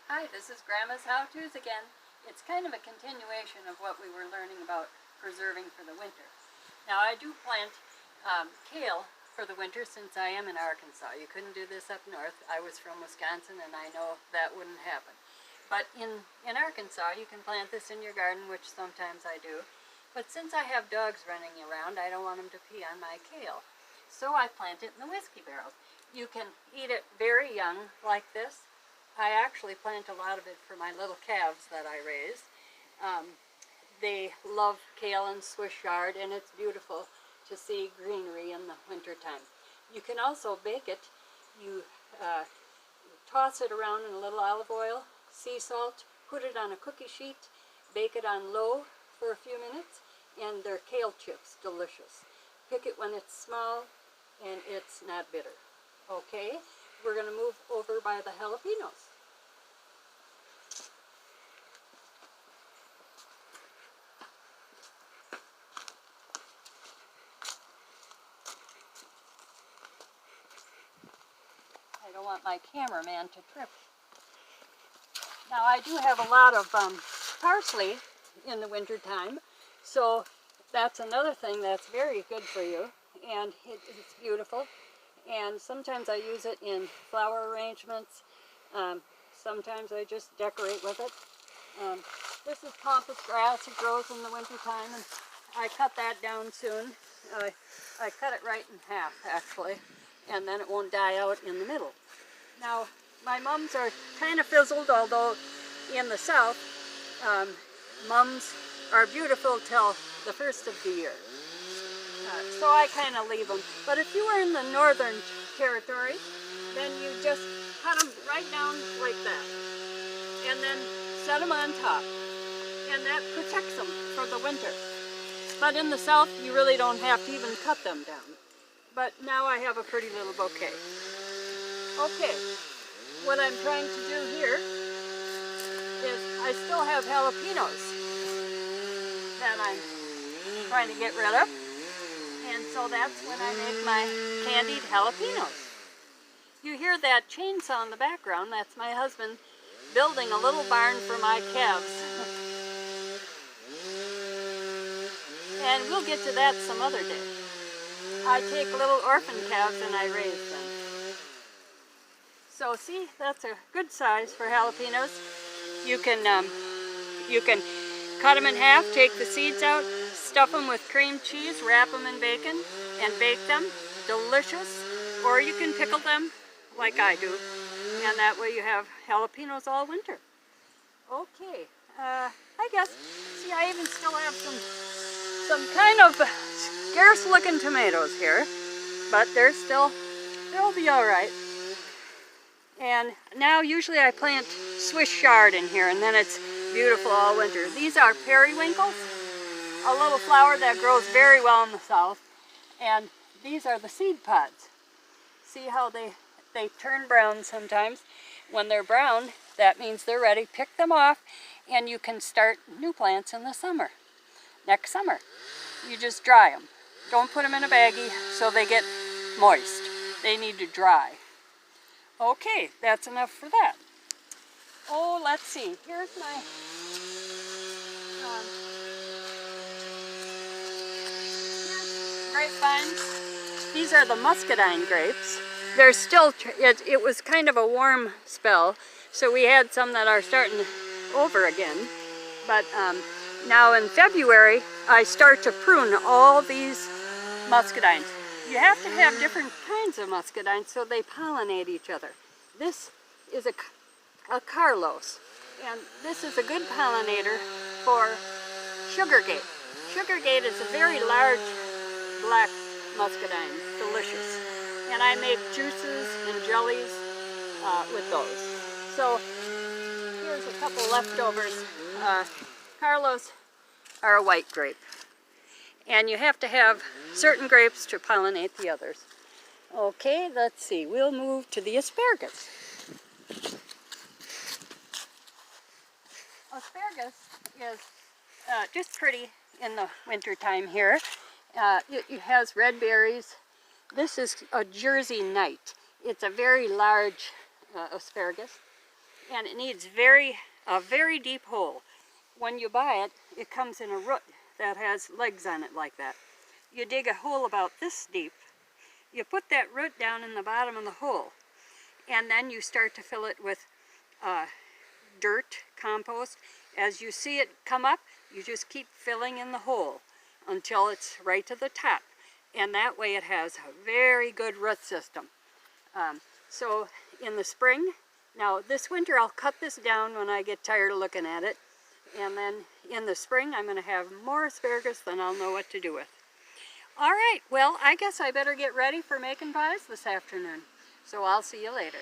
Hi, this is Grandma's How To's again. It's kind of a continuation of what we were learning about preserving for the winter. Now I do plant kale for the winter since I am in Arkansas. You couldn't do this up north. I was from Wisconsin and I know that wouldn't happen. But in Arkansas you can plant this in your garden, which sometimes I do. But since I have dogs running around, I don't want them to pee on my kale. So I plant it in the whiskey barrels. You can eat it very young like this. I actually plant a lot of it for my little calves that I raise. They love kale and Swiss chard, and it's beautiful to see greenery in the wintertime. You can also bake it. You toss it around in a little olive oil, sea salt, put it on a cookie sheet, bake it on low for a few minutes, and they're kale chips, delicious. Pick it when it's small and it's not bitter. Okay, we're going to move over by the jalapenos. I don't want my cameraman to trip. Now I do have a lot of parsley in the winter time, so that's another thing that's very good for you, and it's beautiful. And sometimes I use it in flower arrangements. Sometimes I just decorate with it. This is pampas grass. It grows in the wintertime, and I cut that down soon. I cut it right in half, actually, and then it won't die out in the middle. Now, my mums are kind of fizzled, although in the south, mums are beautiful till the first of the year. So I kind of leave them. But if you were in the northern territory, then you just cut them right down like that. And then set them on top. And that protects them for the winter. But in the south, you really don't have to even cut them down. But now I have a pretty little bouquet. Okay, what I'm trying to do here is I still have jalapenos that I'm trying to get rid of. And so that's when I make my candied jalapenos. You hear that chainsaw in the background. That's my husband building a little barn for my calves. And we'll get to that some other day. I take little orphan calves and I raise them. So see, that's a good size for jalapenos. You can cut them in half, take the seeds out, stuff them with cream cheese, wrap them in bacon, and bake them. Delicious. Or you can pickle them, like I do, and that way you have jalapenos all winter. Okay, I guess, see, I even still have some kind of scarce-looking tomatoes here, but they'll be all right. And now usually I plant Swiss chard in here, and then it's beautiful all winter. These are periwinkles, a little flower that grows very well in the south. And these are the seed pods. See how they turn brown sometimes. When they're brown, that means they're ready. Pick them off, and you can start new plants in the summer. Next summer, you just dry them. Don't put them in a baggie so they get moist. They need to dry. Okay, that's enough for that. Oh, let's see. Here's my grapevines. These are the muscadine grapes. They're still, it was kind of a warm spell, so we had some that are starting over again. But now in February, I start to prune all these muscadines. You have to have different kinds of muscadines so they pollinate each other. This is a Carlos, and this is a good pollinator for Sugargate. Sugargate is a very large black muscadine, delicious. And I make juices and jellies with those. So here's a couple leftovers. Carlos are a white grape. And you have to have certain grapes to pollinate the others. Okay, let's see. We'll move to the asparagus. Asparagus is just pretty in the winter time here. It has red berries. This is a Jersey Knight. It's a very large asparagus. and it needs a very deep hole. When you buy it, it comes in a root that has legs on it like that. You dig a hole about this deep, you put that root down in the bottom of the hole, and then you start to fill it with dirt, compost. As you see it come up, you just keep filling in the hole until it's right to the top. And that way it has a very good root system. So in the spring, now this winter I'll cut this down when I get tired of looking at it. And then in the spring I'm going to have more asparagus than I'll know what to do with. All right, well, I guess I better get ready for making pies this afternoon. So I'll see you later.